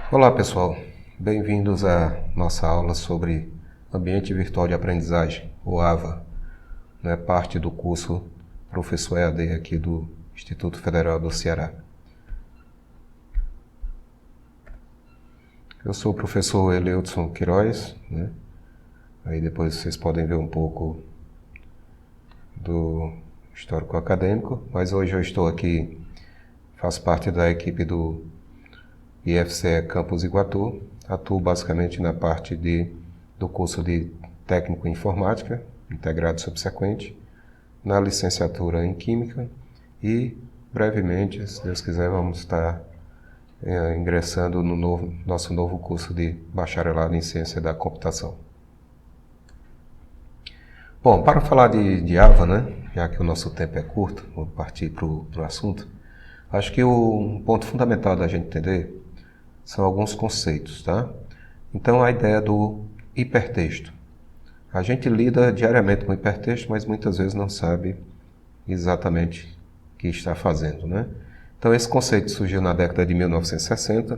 Olá pessoal, bem-vindos à nossa aula sobre Ambiente Virtual de Aprendizagem, o AVA, parte do curso Professor EAD aqui do Instituto Federal do Ceará. Eu sou o professor Eleudson Queiroz, Aí depois vocês podem ver um pouco do histórico acadêmico, mas hoje eu estou aqui, faço parte da equipe do IFCE Campus Iguatu, atuo basicamente na parte do curso de Técnico em Informática, integrado subsequente, na licenciatura em Química e, brevemente, se Deus quiser, vamos estar ingressando no nosso novo curso de Bacharelado em Ciência da Computação. Bom, para falar de AVA, já que o nosso tempo é curto, vou partir para o assunto, acho que um ponto fundamental da gente entender são alguns conceitos, tá? Então, a ideia do hipertexto. A gente lida diariamente com hipertexto, mas muitas vezes não sabe exatamente o que está fazendo, Então, esse conceito surgiu na década de 1960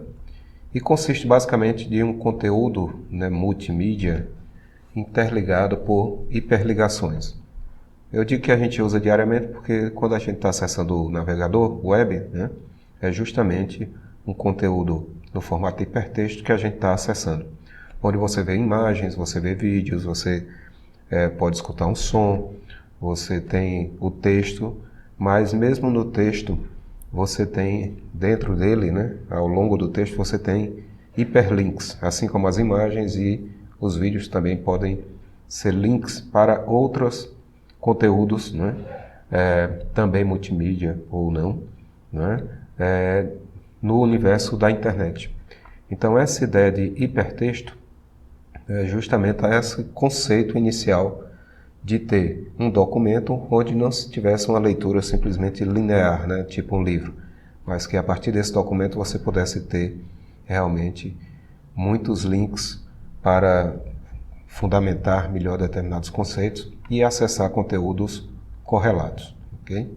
e consiste basicamente de um conteúdo multimídia interligado por hiperligações. Eu digo que a gente usa diariamente porque quando a gente está acessando o navegador web, é justamente um conteúdo no formato de hipertexto que a gente está acessando, onde você vê imagens, você vê vídeos, você pode escutar um som, você tem o texto, mas mesmo no texto você tem dentro dele, ao longo do texto você tem hiperlinks, assim como as imagens e os vídeos também podem ser links para outros conteúdos, também multimídia ou não, no universo da internet. Então, essa ideia de hipertexto é justamente esse conceito inicial de ter um documento onde não se tivesse uma leitura simplesmente linear, tipo um livro, mas que a partir desse documento você pudesse ter realmente muitos links para fundamentar melhor determinados conceitos e acessar conteúdos correlatos, ok?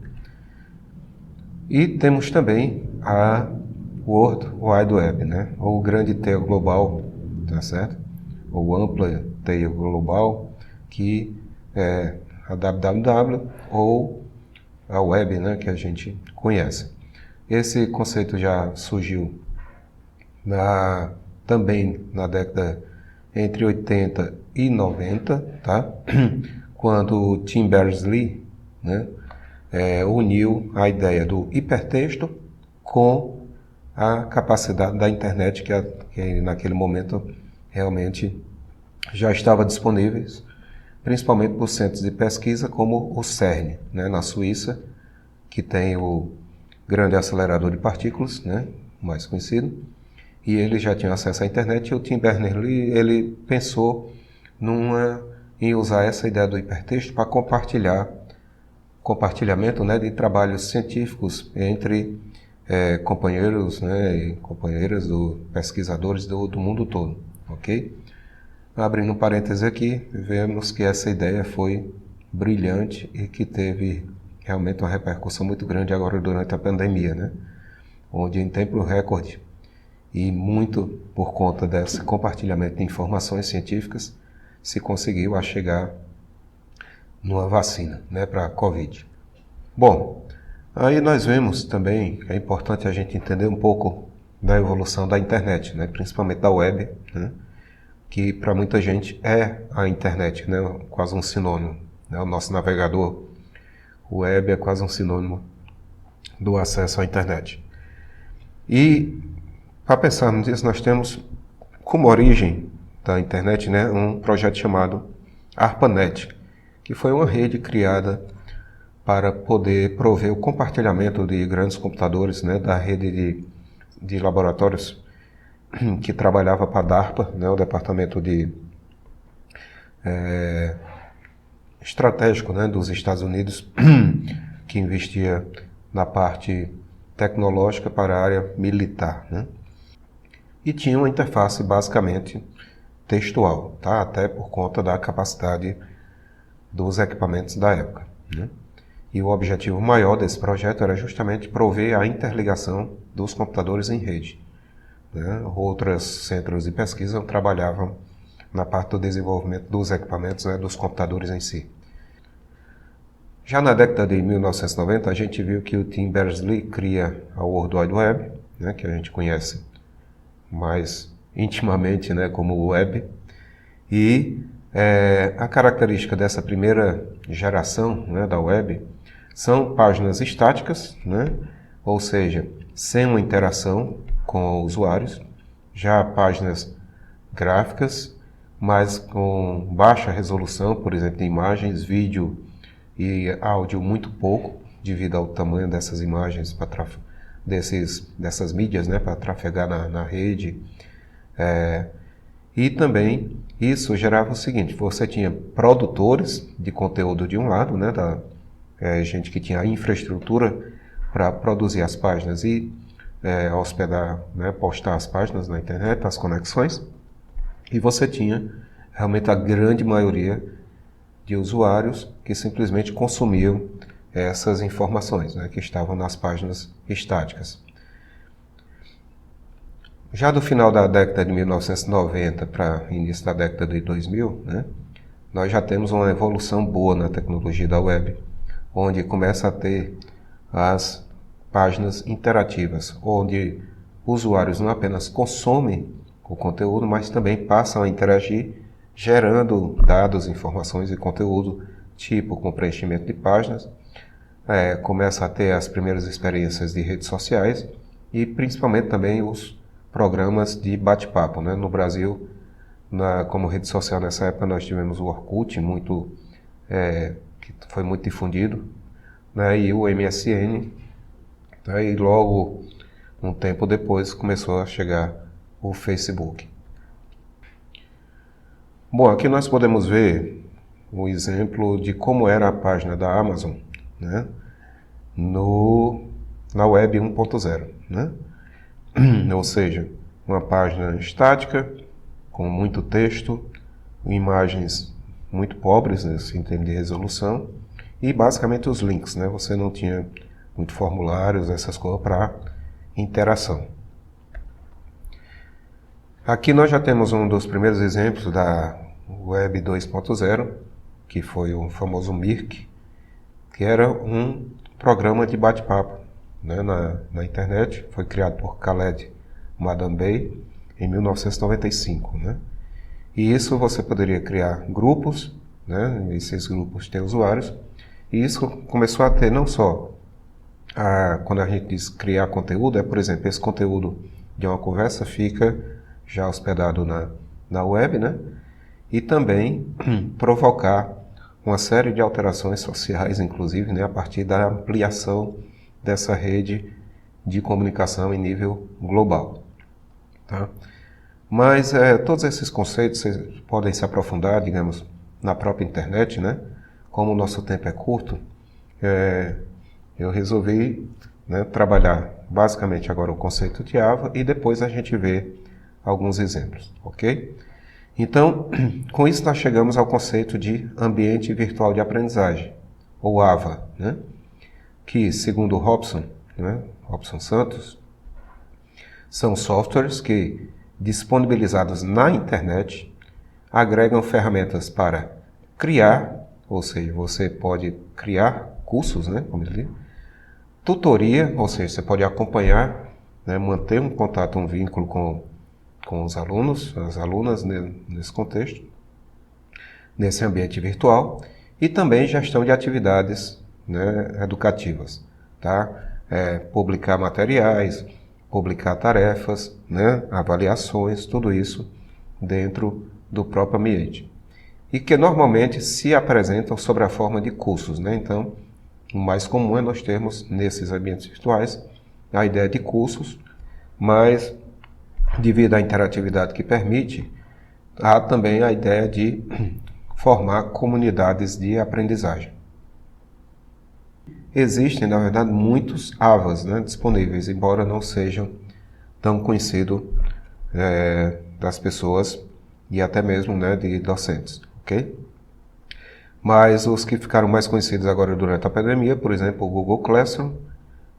E temos também a World Wide Web, ou o grande teia global, tá certo? Ou ampla teia global, que é a www ou a web, que a gente conhece. Esse conceito já surgiu também na década entre 80 e 90, tá? Quando Tim Berners-Lee uniu a ideia do hipertexto com a capacidade da internet que naquele momento realmente já estava disponíveis, principalmente por centros de pesquisa como o CERN, na Suíça, que tem o grande acelerador de partículas, mais conhecido, e ele já tinha acesso à internet, e o Tim Berners-Lee ele pensou em usar essa ideia do hipertexto para compartilhamento de trabalhos científicos entre companheiros e companheiras pesquisadores do mundo todo, ok? Abrindo um parêntese aqui, vemos que essa ideia foi brilhante e que teve realmente uma repercussão muito grande agora durante a pandemia, onde em tempo recorde e muito por conta desse compartilhamento de informações científicas se conseguiu chegar numa vacina, para a Covid. Bom, aí nós vemos também que é importante a gente entender um pouco da evolução da internet, principalmente da web, que para muita gente é a internet, quase um sinônimo. O nosso navegador web é quase um sinônimo do acesso à internet. E para pensarmos nisso, nós temos como origem da internet um projeto chamado ARPANET, que foi uma rede criada para poder prover o compartilhamento de grandes computadores da rede de laboratórios que trabalhava para a DARPA, o Departamento Estratégico dos Estados Unidos, que investia na parte tecnológica para a área militar. E tinha uma interface basicamente textual, até por conta da capacidade dos equipamentos da época. E o objetivo maior desse projeto era justamente prover a interligação dos computadores em rede. né? Outros centros de pesquisa trabalhavam na parte do desenvolvimento dos equipamentos, né, dos computadores em si. Já na década de 1990, a gente viu que o Tim Berners-Lee cria a World Wide Web, né, que a gente conhece mais intimamente, né, como web, e a característica dessa primeira geração, né, da web são páginas estáticas, né, ou seja, sem uma interação com usuários, já páginas gráficas, mas com baixa resolução, por exemplo, de imagens, vídeo e áudio muito pouco, devido ao tamanho dessas imagens, dessas mídias, né, para trafegar na rede. E também isso gerava o seguinte: você tinha produtores de conteúdo de um lado, né, gente que tinha a infraestrutura para produzir as páginas e hospedar, né, postar as páginas na internet, as conexões, e você tinha realmente a grande maioria de usuários que simplesmente consumiam essas informações, né, que estavam nas páginas estáticas. Já do final da década de 1990 para início da década de 2000, né, nós já temos uma evolução boa na tecnologia da web, onde começa a ter as páginas interativas, onde usuários não apenas consomem o conteúdo, mas também passam a interagir, gerando dados, informações e conteúdo, tipo com preenchimento de páginas. Começa a ter as primeiras experiências de redes sociais e principalmente também os programas de bate-papo, né? No Brasil, como rede social nessa época, nós tivemos o Orkut, que foi muito difundido, né? E o MSN, né? E logo, um tempo depois, começou a chegar o Facebook. Bom, aqui nós podemos ver o exemplo de como era a página da Amazon, né? Na web 1.0, né? Ou seja, uma página estática, com muito texto, imagens muito pobres, né, em termos de resolução, e basicamente os links, né? Você não tinha muito formulários, essas coisas para interação. Aqui nós já temos um dos primeiros exemplos da Web 2.0, que foi o famoso Mirk, que era um programa de bate-papo, né, na internet. Foi criado por Khaled Madambey em 1995, né? E isso você poderia criar grupos, né? Esses grupos têm usuários, e isso começou a ter não só quando a gente diz criar conteúdo, por exemplo, esse conteúdo de uma conversa fica já hospedado na web, né? E também provocar uma série de alterações sociais, inclusive, né, a partir da ampliação dessa rede de comunicação em nível global. Tá? Mas todos esses conceitos podem se aprofundar, digamos, na própria internet, né? Como o nosso tempo é curto, eu resolvi, né, trabalhar basicamente agora o conceito de AVA e depois a gente vê alguns exemplos, ok? Então, com isso nós chegamos ao conceito de ambiente virtual de aprendizagem, ou AVA, né? Que, segundo Robson, né, Robson Santos, são softwares que, disponibilizados na internet, agregam ferramentas para criar, ou seja, você pode criar cursos, né, como ele diz, tutoria, ou seja, você pode acompanhar, né, manter um contato, um vínculo com os alunos, as alunas nesse contexto, nesse ambiente virtual, e também gestão de atividades, né, educativas, tá? Publicar materiais, publicar tarefas, né, avaliações, tudo isso dentro do próprio ambiente. E que normalmente se apresentam sob a forma de cursos, né? Então, o mais comum é nós termos nesses ambientes virtuais a ideia de cursos, mas devido à interatividade que permite, há também a ideia de formar comunidades de aprendizagem. Existem, na verdade, muitos AVAs, né, disponíveis, embora não sejam tão conhecidos das pessoas e até mesmo, né, de docentes, ok? Mas os que ficaram mais conhecidos agora durante a pandemia, por exemplo, o Google Classroom,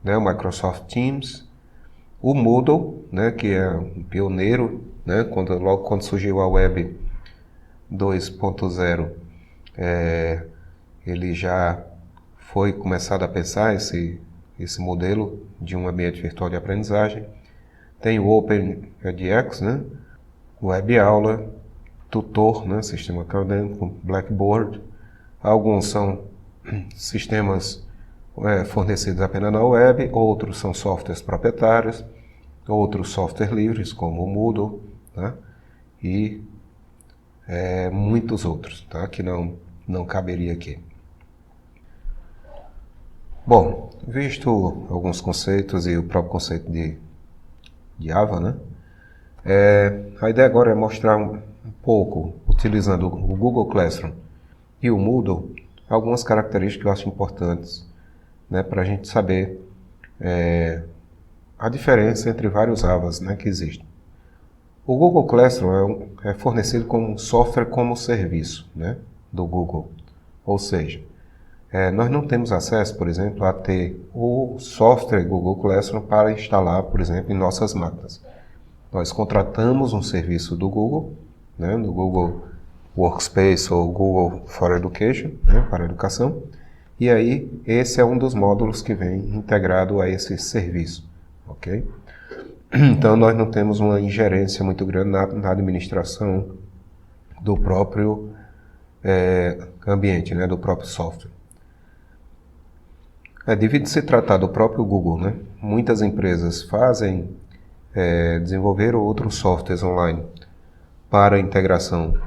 né, o Microsoft Teams, O Moodle, né, que é um pioneiro, né, logo quando surgiu a Web 2.0, ele já foi começado a pensar esse modelo de um ambiente virtual de aprendizagem. Tem o OpenEdX, né, Web Aula, Tutor, né, sistema acadêmico, Blackboard. Alguns são sistemas fornecidos apenas na web, outros são softwares proprietários, outros softwares livres, como o Moodle, né, e muitos outros, tá, que não caberia aqui. Bom, visto alguns conceitos e o próprio conceito de Java, né, a ideia agora é mostrar um pouco, utilizando o Google Classroom e o Moodle, algumas características que eu acho importantes, né, para a gente saber a diferença entre vários Javas, né, que existem. O Google Classroom é fornecido como software como serviço, né, do Google. Ou seja, nós não temos acesso, por exemplo, a ter o software Google Classroom para instalar, por exemplo, em nossas máquinas. Nós contratamos um serviço do Google, né, do Google Workspace ou Google for Education, né, para educação, e aí esse é um dos módulos que vem integrado a esse serviço, ok? Então nós não temos uma ingerência muito grande na administração do próprio ambiente, né, do próprio software. Devido se tratar do próprio Google, né, muitas empresas desenvolveram outros softwares online para integração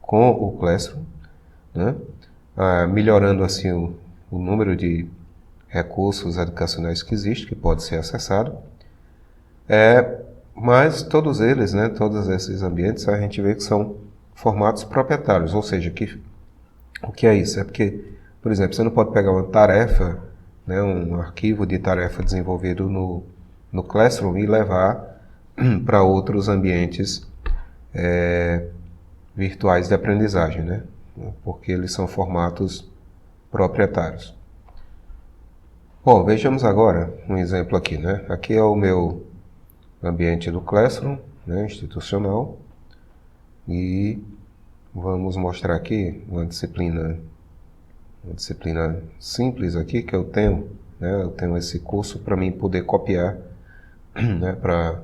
com o Classroom, né, melhorando assim o número de recursos educacionais que existe, que pode ser acessado. Mas todos eles, né, todos esses ambientes, a gente vê que são formatos proprietários, ou seja, o que é isso? É porque, por exemplo, você não pode pegar uma tarefa, né, um arquivo de tarefa desenvolvido no Classroom e levar para outros ambientes virtuais de aprendizagem, né, porque eles são formatos proprietários. Bom, vejamos agora um exemplo aqui, né? Aqui é o meu ambiente do Classroom, né, institucional, e vamos mostrar aqui uma disciplina simples aqui que eu tenho, né? Eu tenho esse curso para mim poder copiar, né, para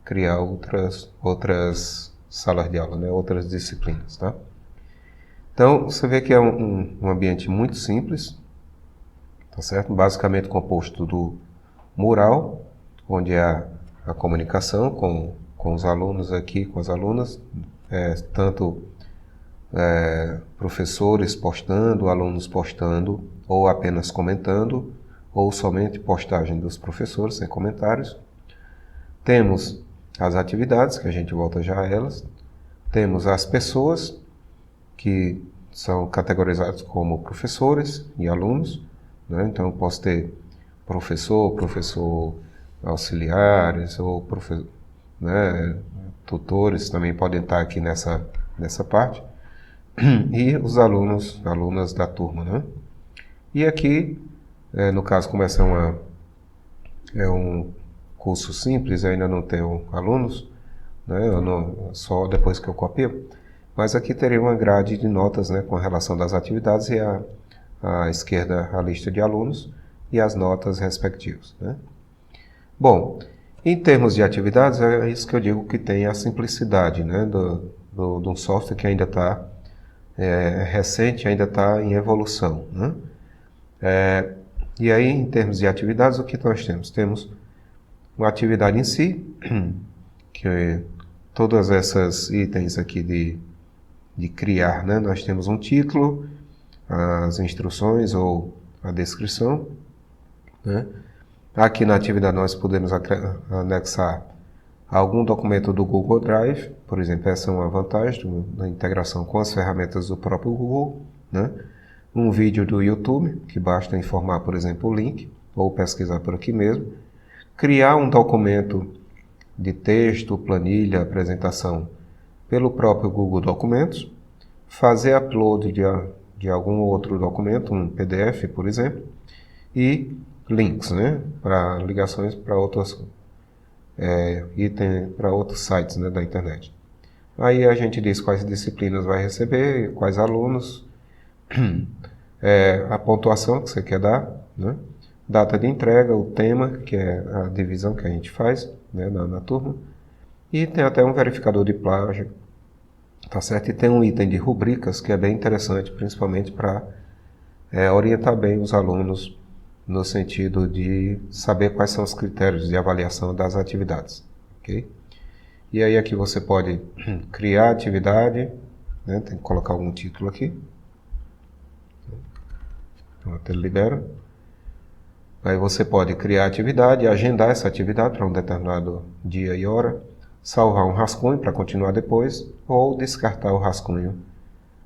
criar outras salas de aula, né, outras disciplinas, tá? Então você vê que é um ambiente muito simples, tá certo? Basicamente composto do mural, onde é a comunicação com os alunos aqui, com as alunas, tanto professores postando, alunos postando, ou apenas comentando, ou somente postagem dos professores sem comentários. Temos as atividades, que a gente volta já a elas. Temos as pessoas, que são categorizados como professores e alunos, né? Então eu posso ter professor auxiliares ou né, tutores também podem estar aqui nessa parte, e os alunas da turma, né? E aqui, no caso, como essa é um curso simples, ainda não tenho alunos, né? Só depois que eu copio, mas aqui teria uma grade de notas, né, com a relação das atividades e à esquerda a lista de alunos e as notas respectivas, né? Bom, em termos de atividades, é isso que eu digo que tem a simplicidade, né, de um software que ainda está recente, ainda está em evolução, né? E aí, em termos de atividades, o que nós temos? Temos uma atividade em si, que todas essas itens aqui de criar, né? Nós temos um título, as instruções ou a descrição, né? Aqui na atividade nós podemos anexar algum documento do Google Drive, por exemplo, essa é uma vantagem da integração com as ferramentas do próprio Google, né? Um vídeo do YouTube, que basta informar, por exemplo, o link, ou pesquisar por aqui mesmo. Criar um documento de texto, planilha, apresentação pelo próprio Google Documentos. Fazer upload de algum outro documento, um PDF, por exemplo. E links, né, para ligações para outras item para outros sites, né, da internet. Aí a gente diz quais disciplinas vai receber, quais alunos, a pontuação que você quer dar, né, data de entrega, o tema, que é a divisão que a gente faz, né, na turma, e tem até um verificador de plágio, tá certo? E tem um item de rubricas que é bem interessante, principalmente para orientar bem os alunos no sentido de saber quais são os critérios de avaliação das atividades, ok? E aí aqui você pode criar atividade, né? Tem que colocar algum título aqui. Então, até ele libera. Aí você pode criar atividade, agendar essa atividade para um determinado dia e hora, salvar um rascunho para continuar depois, ou descartar o rascunho,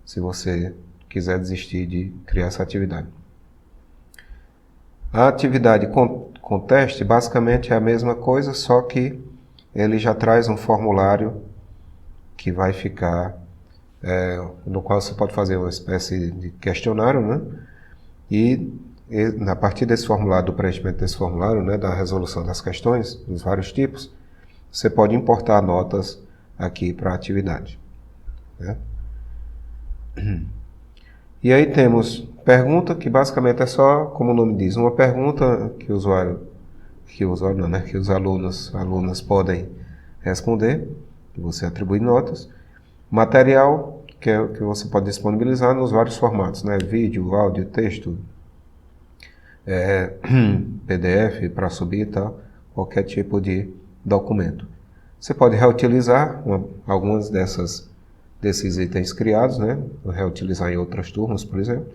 se você quiser desistir de criar essa atividade. A atividade com teste basicamente é a mesma coisa, só que ele já traz um formulário que vai ficar, no qual você pode fazer uma espécie de questionário, né? E a partir desse formulário, do preenchimento desse formulário, né, da resolução das questões, dos vários tipos, você pode importar notas aqui para a atividade, né? E aí temos pergunta, que basicamente é só, como o nome diz, uma pergunta que os alunos podem responder, que você atribui notas. Material, que é o que você pode disponibilizar nos vários formatos, né? Vídeo, áudio, texto, PDF para subir e tal, qualquer tipo de documento. Você pode reutilizar algumas desses itens criados, né? Reutilizar em outras turmas, por exemplo.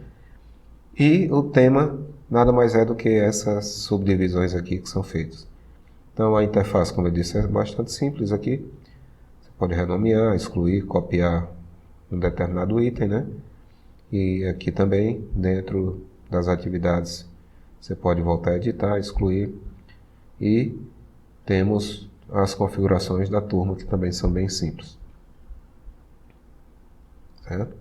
E o tema nada mais é do que essas subdivisões aqui que são feitas. Então a interface, como eu disse, é bastante simples aqui. Você pode renomear, excluir, copiar um determinado item, né? E aqui também, dentro das atividades, você pode voltar a editar, excluir. E temos as configurações da turma, que também são bem simples. Certo?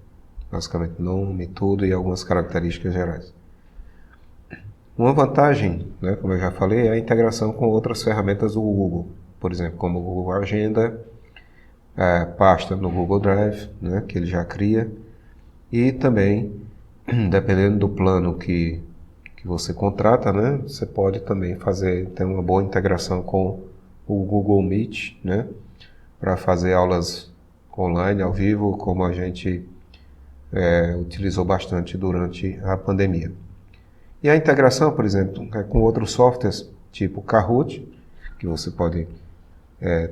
Basicamente nome, tudo e algumas características gerais. Uma vantagem, né, como eu já falei, é a integração com outras ferramentas do Google. Por exemplo, como o Google Agenda, pasta no Google Drive, né, que ele já cria. E também, dependendo do plano que você contrata, né, você pode também ter uma boa integração com o Google Meet, né, para fazer aulas online, ao vivo, como a gente utilizou bastante durante a pandemia. E a integração, por exemplo, com outros softwares, tipo Kahoot, que você pode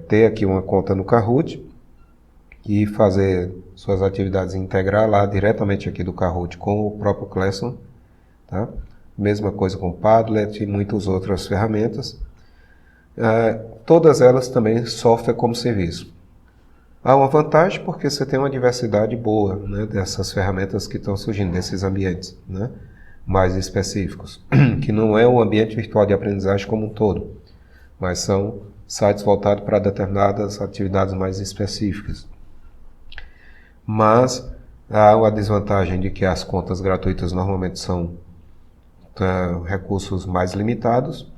ter aqui uma conta no Kahoot e fazer suas atividades, integrar lá diretamente aqui do Kahoot com o próprio Classroom, tá? Mesma coisa com Padlet e muitas outras ferramentas. Todas elas também software como serviço. Há uma vantagem porque você tem uma diversidade boa, né, dessas ferramentas que estão surgindo, desses ambientes, né, mais específicos, que não é um ambiente virtual de aprendizagem como um todo, mas são sites voltados para determinadas atividades mais específicas. Mas há uma desvantagem de que as contas gratuitas normalmente são recursos mais limitados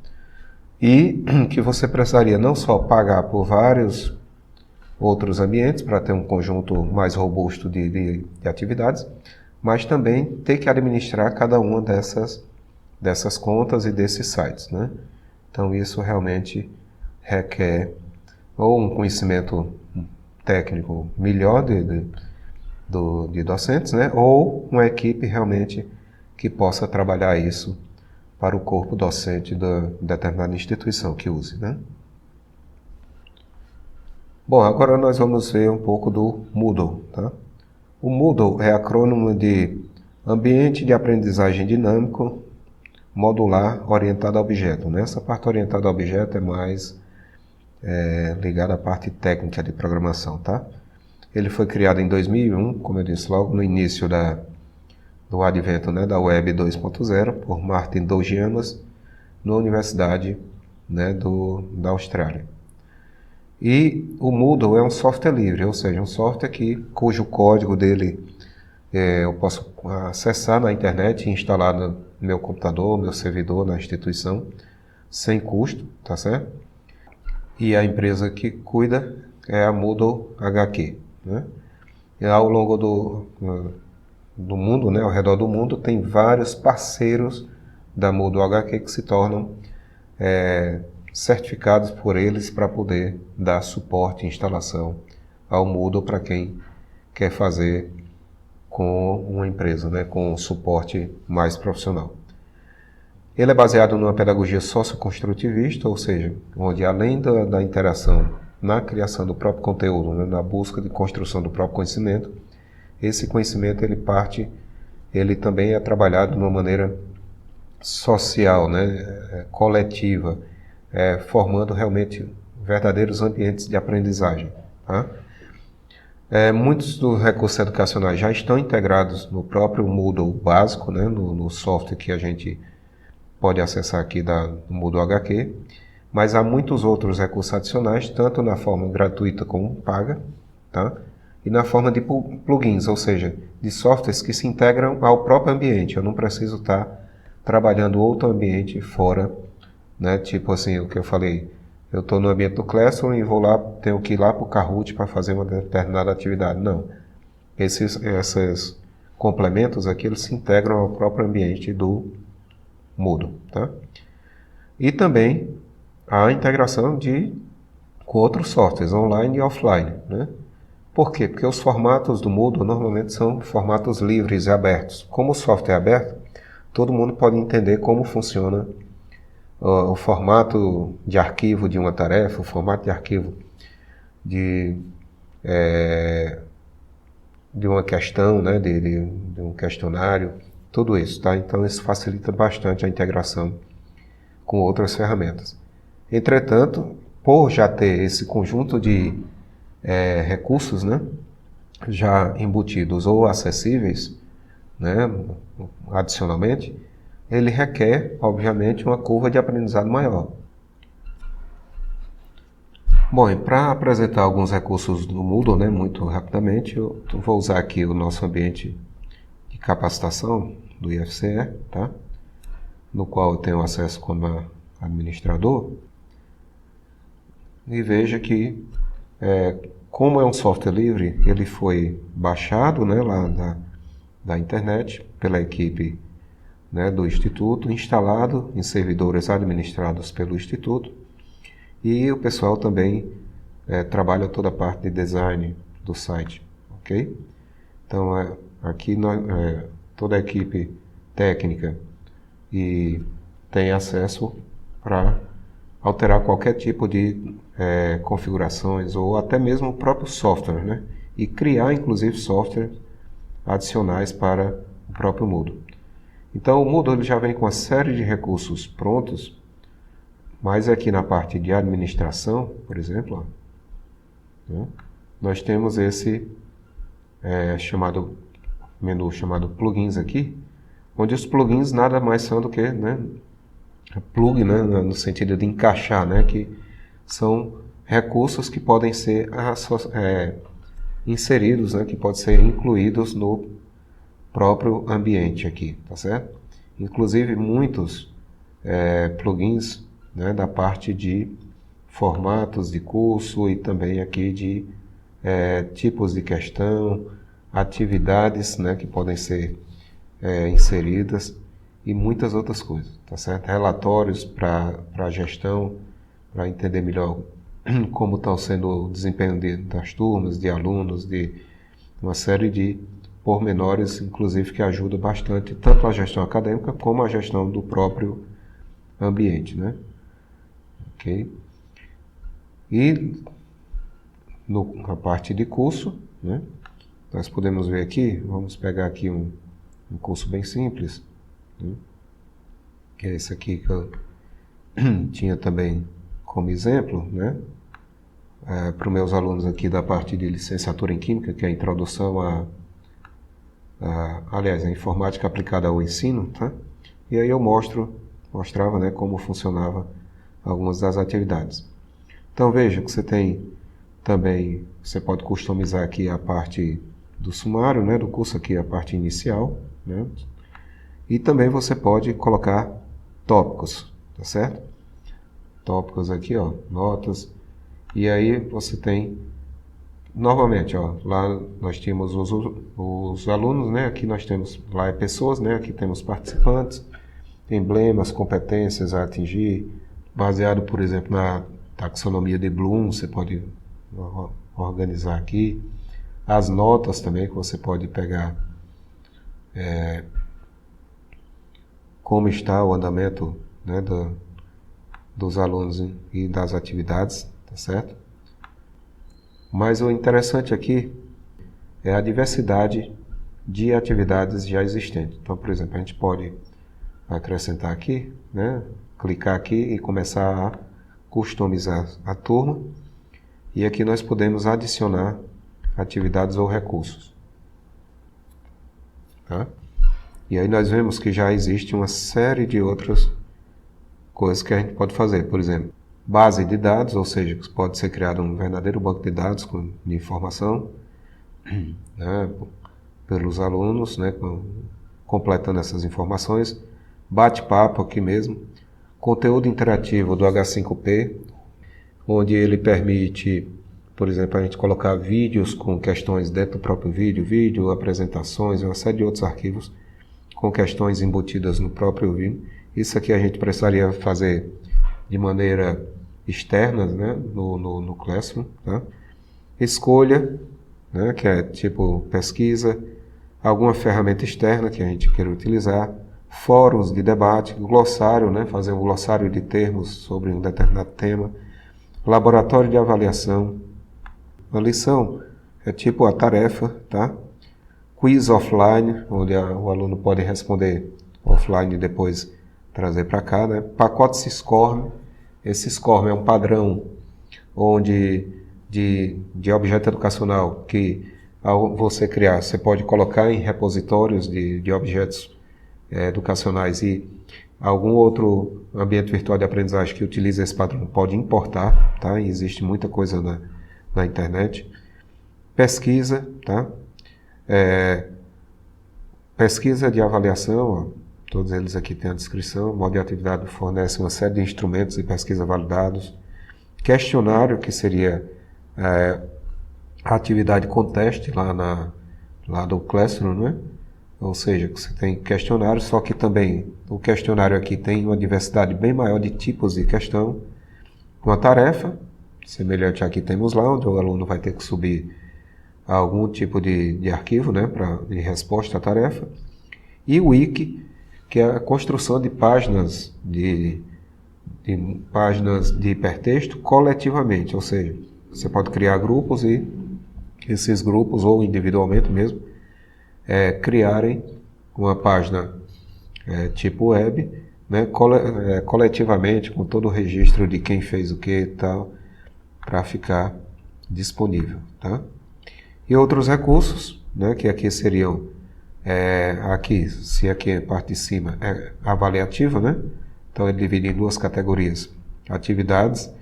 e que você precisaria não só pagar por vários outros ambientes para ter um conjunto mais robusto de atividades, mas também ter que administrar cada uma dessas contas e desses sites, né? Então isso realmente requer ou um conhecimento técnico melhor de docentes, né? Ou uma equipe realmente que possa trabalhar isso para o corpo docente da determinada instituição que use, né? Bom, agora nós vamos ver um pouco do Moodle, tá? O Moodle é acrônimo de Ambiente de Aprendizagem Dinâmico Modular Orientado a Objeto, né? Essa parte orientada a objeto é mais ligada à parte técnica de programação, tá? Ele foi criado em 2001, como eu disse, logo no início do advento, né, da Web 2.0, por Martin Dougiamas, na Universidade, né, da Austrália. E o Moodle é um software livre, ou seja, um software cujo código dele eu posso acessar na internet e instalar no meu computador, meu servidor, na instituição, sem custo, tá certo? e a empresa que cuida é a Moodle HQ, né? E ao longo do mundo, né, ao redor do mundo, tem vários parceiros da Moodle HQ que se tornam certificados por eles para poder dar suporte e instalação ao Moodle para quem quer fazer com uma empresa, né, com um suporte mais profissional. Ele é baseado numa pedagogia socioconstrutivista, ou seja, onde além da interação na criação do próprio conteúdo, né, na busca de construção do próprio conhecimento, esse conhecimento ele também é trabalhado de uma maneira social, né, coletiva, formando realmente verdadeiros ambientes de aprendizagem. Tá? Muitos dos recursos educacionais já estão integrados no próprio Moodle básico, né, no software que a gente pode acessar aqui do Moodle HQ, mas há muitos outros recursos adicionais, tanto na forma gratuita como paga, tá? E na forma de plugins, ou seja, de softwares que se integram ao próprio ambiente. Eu não preciso estar trabalhando outro ambiente fora, né? Tipo assim, o que eu falei, eu estou no ambiente do Classroom e tenho que ir lá para o Kahoot para fazer uma determinada atividade. Não. Esses complementos aqui, eles se integram ao próprio ambiente do Moodle, tá? E também a integração com outros softwares, online e offline, né? Por quê? Porque os formatos do Moodle normalmente são formatos livres e abertos. Como o software é aberto, todo mundo pode entender como funciona o formato de arquivo de uma tarefa, o formato de arquivo de uma questão, né? de um questionário, tudo isso, tá? Então isso facilita bastante a integração com outras ferramentas. Entretanto, por já ter esse conjunto de recursos, né, já embutidos ou acessíveis, né, adicionalmente, ele requer, obviamente, uma curva de aprendizado maior. Bom, e para apresentar alguns recursos do Moodle, né, muito rapidamente, eu vou usar aqui o nosso ambiente de capacitação do IFCE, tá? No qual eu tenho acesso como administrador. E veja que, como é um software livre, ele foi baixado, né, lá da internet pela equipe, né, do Instituto, instalado em servidores administrados pelo Instituto, e o pessoal também trabalha toda a parte de design do site, ok? Então, aqui toda a equipe técnica tem acesso para alterar qualquer tipo de configurações ou até mesmo o próprio software, né? E criar, inclusive, software adicionais para o próprio Moodle. Então, o Moodle ele já vem com uma série de recursos prontos, mas aqui na parte de administração, por exemplo, ó, né? Nós temos esse menu chamado plugins aqui, onde os plugins nada mais são do que, né, plug, né, no sentido de encaixar, né, que são recursos que podem ser inseridos, né, que podem ser incluídos no próprio ambiente aqui, tá certo? Inclusive muitos plugins, né, da parte de formatos de curso e também aqui de tipos de questão, atividades, né, que podem ser inseridas e muitas outras coisas, tá certo? Relatórios para gestão, para entender melhor como está sendo o desempenho das turmas, de alunos, de uma série de pormenores, inclusive que ajuda bastante tanto a gestão acadêmica como a gestão do próprio ambiente, né? Ok? E na parte de curso, né? Nós podemos ver aqui, vamos pegar aqui um curso bem simples, né? Que é esse aqui que eu tinha também como exemplo, né? Para os meus alunos aqui da parte de licenciatura em Química, que é a introdução aliás, a informática aplicada ao ensino, tá? E aí eu mostrava, né, como funcionava algumas das atividades. Então veja que você tem também, você pode customizar aqui a parte do sumário, né, do curso aqui, a parte inicial, né? E também você pode colocar tópicos, tá certo? Tópicos aqui, ó, notas. E aí você tem, novamente, ó, lá nós tínhamos os alunos, né? Aqui nós temos, lá é pessoas, né? Aqui temos participantes, emblemas, competências a atingir, baseado, por exemplo, na taxonomia de Bloom, você pode organizar aqui. As notas também, que você pode pegar como está o andamento, né, dos alunos e das atividades, tá certo? Mas o interessante aqui é a diversidade de atividades já existentes. Então, por exemplo, a gente pode acrescentar aqui, né, clicar aqui e começar a customizar a turma. E aqui nós podemos adicionar atividades ou recursos. Tá? E aí nós vemos que já existe uma série de outras coisas que a gente pode fazer. Por exemplo, base de dados, ou seja, pode ser criado um verdadeiro banco de dados de informação, né, pelos alunos, né, completando essas informações. Bate-papo aqui mesmo. Conteúdo interativo do H5P, onde ele permite, por exemplo, a gente colocar vídeos com questões dentro do próprio vídeo, apresentações e uma série de outros arquivos com questões embutidas no próprio vídeo. Isso aqui a gente precisaria fazer de maneira externa, né, no Classroom. Tá? Escolha, né, que é tipo pesquisa, alguma ferramenta externa que a gente queira utilizar, fóruns de debate, glossário, né, fazer um glossário de termos sobre um determinado tema, laboratório de avaliação. A lição é tipo a tarefa, tá? Quiz offline, onde o aluno pode responder offline e depois trazer para cá, né? Pacote SCORM. Esse SCORM é um padrão onde de objeto educacional que ao você criar, você pode colocar em repositórios de objetos educacionais e algum outro ambiente virtual de aprendizagem que utiliza esse padrão pode importar, tá? E existe muita coisa na internet. Pesquisa, tá? Pesquisa de avaliação, ó, todos eles aqui têm a descrição. Modo de atividade fornece uma série de instrumentos de pesquisa validados. Questionário, que seria a atividade com teste lá do Classroom, né? Ou seja, você tem questionário, só que também o questionário aqui tem uma diversidade bem maior de tipos de questão. Uma tarefa, semelhante aqui temos lá, onde o aluno vai ter que subir algum tipo de arquivo, né, de resposta à tarefa. E o wiki, que é a construção de páginas páginas de hipertexto coletivamente, ou seja, você pode criar grupos e esses grupos, ou individualmente mesmo, criarem uma página tipo web, né, coletivamente, com todo o registro de quem fez o que e tal, para ficar disponível. Tá? E outros recursos, né, que aqui seriam, se aqui a parte de cima é avaliativa, né, então ele divide em duas categorias, atividades.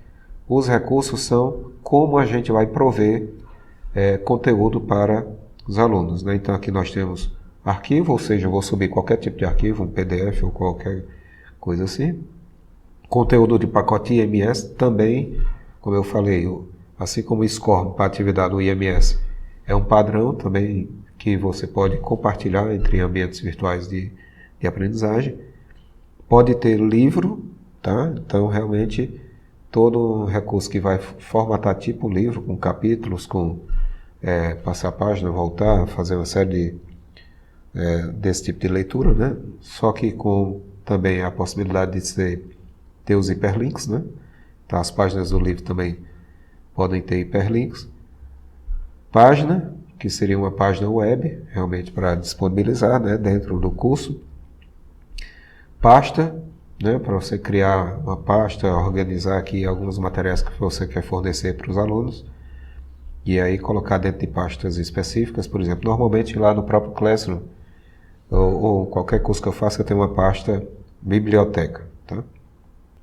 Os recursos são como a gente vai prover conteúdo para os alunos, né? Então aqui nós temos arquivo, ou seja, eu vou subir qualquer tipo de arquivo, um PDF ou qualquer coisa assim. Conteúdo de pacote IMS também, como eu falei, assim como o SCORM para a atividade do IMS é um padrão também que você pode compartilhar entre ambientes virtuais de aprendizagem. Pode ter livro, tá? Então realmente todo recurso que vai formatar tipo livro, com capítulos, com passar a página, voltar, fazer uma série desse tipo de leitura, né? Só que com também a possibilidade de ter os hiperlinks, né? Então, as páginas do livro também podem ter hiperlinks. Página, que seria uma página web, realmente para disponibilizar, né, dentro do curso. Pasta, né, para você criar uma pasta, organizar aqui alguns materiais que você quer fornecer para os alunos. E aí colocar dentro de pastas específicas, por exemplo, normalmente lá no próprio Classroom, ou qualquer curso que eu faça, eu tenho uma pasta biblioteca, tá?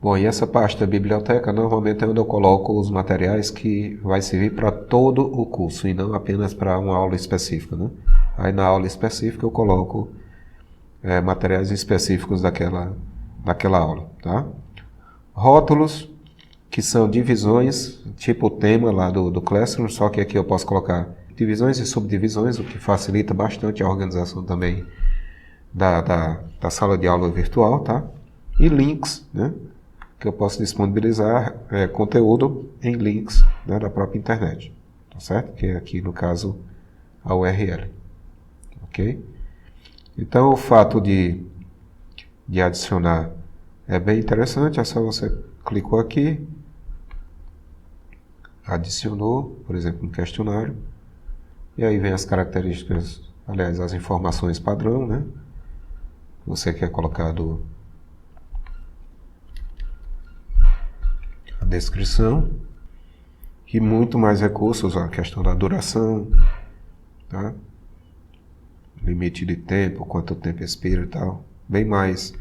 Bom, e essa pasta biblioteca normalmente é onde eu coloco os materiais que vai servir para todo o curso e não apenas para uma aula específica, né? Aí na aula específica eu coloco materiais específicos daquela aula, tá? Rótulos, que são divisões, tipo o tema lá do Classroom, só que aqui eu posso colocar divisões e subdivisões, o que facilita bastante a organização também da sala de aula virtual, tá? E links, né? Que eu posso disponibilizar conteúdo em links, né, da própria internet, tá certo? Que é aqui no caso a URL, ok? Então o fato de adicionar é bem interessante, é só você clicou aqui, adicionou, por exemplo, um questionário, e aí vem as características, aliás, as informações padrão, né? Você quer colocar a descrição e muito mais recursos, a questão da duração, tá? Limite de tempo, quanto tempo expira e tal, bem mais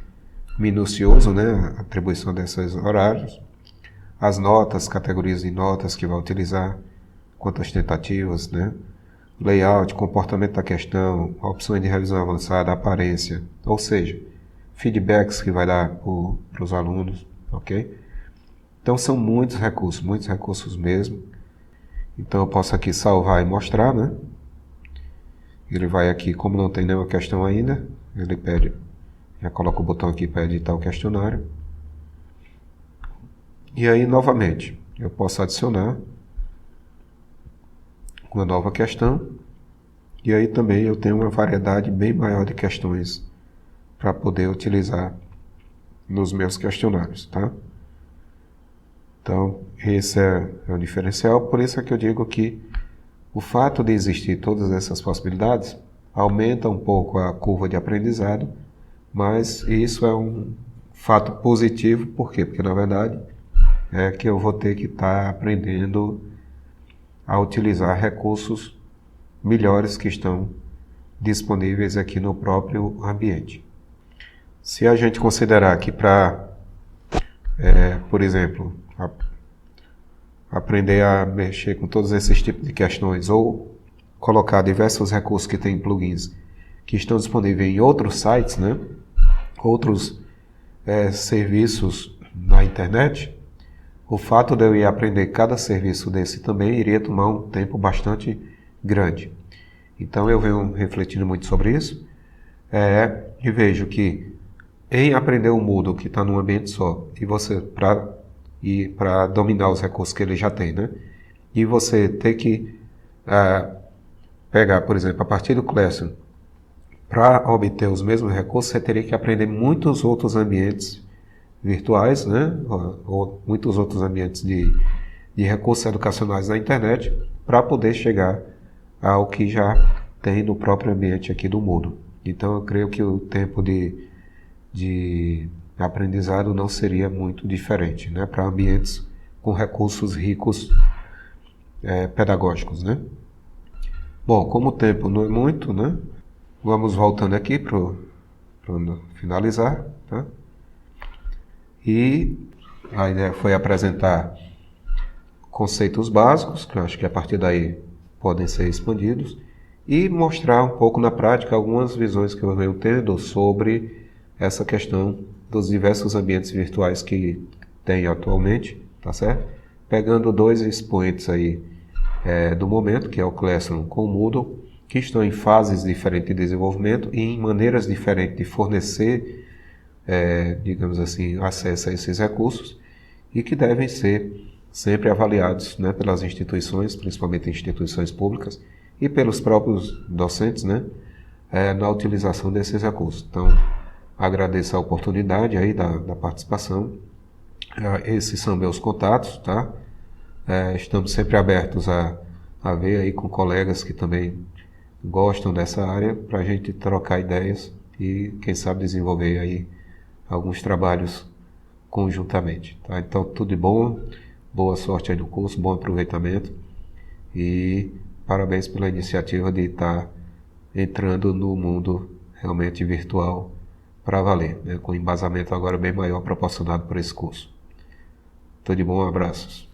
minucioso, né? A atribuição desses horários, as notas, categorias de notas que vai utilizar, quantas tentativas, né? Layout, comportamento da questão, opções de revisão avançada, aparência, ou seja, feedbacks que vai dar para os alunos, ok? Então são muitos recursos mesmo. Então eu posso aqui salvar e mostrar, né? Ele vai aqui, como não tem nenhuma questão ainda, ele pede, já coloca o botão aqui para editar o questionário. E aí, novamente, eu posso adicionar uma nova questão, e aí também eu tenho uma variedade bem maior de questões para poder utilizar nos meus questionários, tá? Então, esse é o diferencial, por isso é que eu digo que o fato de existir todas essas possibilidades aumenta um pouco a curva de aprendizado, mas isso é um fato positivo, por quê? Porque, na verdade, é que eu vou ter que estar aprendendo a utilizar recursos melhores que estão disponíveis aqui no próprio ambiente. Se a gente considerar que para, por exemplo, aprender a mexer com todos esses tipos de questões ou colocar diversos recursos que tem plugins que estão disponíveis em outros sites, né? Outros serviços na internet, o fato de eu ir aprender cada serviço desse também iria tomar um tempo bastante grande. Então eu venho refletindo muito sobre isso e vejo que em aprender o Moodle que está num ambiente só e você para dominar os recursos que ele já tem, né? E você ter que pegar, por exemplo, a partir do Classroom para obter os mesmos recursos, você teria que aprender muitos outros ambientes virtuais, né? Ou muitos outros ambientes de recursos educacionais na internet para poder chegar ao que já tem no próprio ambiente aqui do Moodle. Então eu creio que o tempo de aprendizado não seria muito diferente, né? Para ambientes com recursos ricos pedagógicos, né? Bom, como o tempo não é muito, né? Vamos voltando aqui para finalizar, tá? E a ideia foi apresentar conceitos básicos, que eu acho que a partir daí podem ser expandidos, e mostrar um pouco na prática algumas visões que eu venho tendo sobre essa questão dos diversos ambientes virtuais que tem atualmente, tá certo? Pegando dois expoentes aí do momento, que é o Classroom com o Moodle, que estão em fases diferentes de desenvolvimento e em maneiras diferentes de fornecer digamos assim, acesso a esses recursos e que devem ser sempre avaliados, né, pelas instituições, principalmente instituições públicas, e pelos próprios docentes, né, na utilização desses recursos. Então, agradeço a oportunidade aí da participação. Esses são meus contatos, tá? Estamos sempre abertos a ver aí com colegas que também gostam dessa área para a gente trocar ideias e, quem sabe, desenvolver aí alguns trabalhos conjuntamente, tá? Então, tudo de bom, boa sorte aí no curso, bom aproveitamento e parabéns pela iniciativa de estar entrando no mundo realmente virtual para valer, né? Com embasamento agora bem maior proporcionado por esse curso. Tudo de bom, abraços.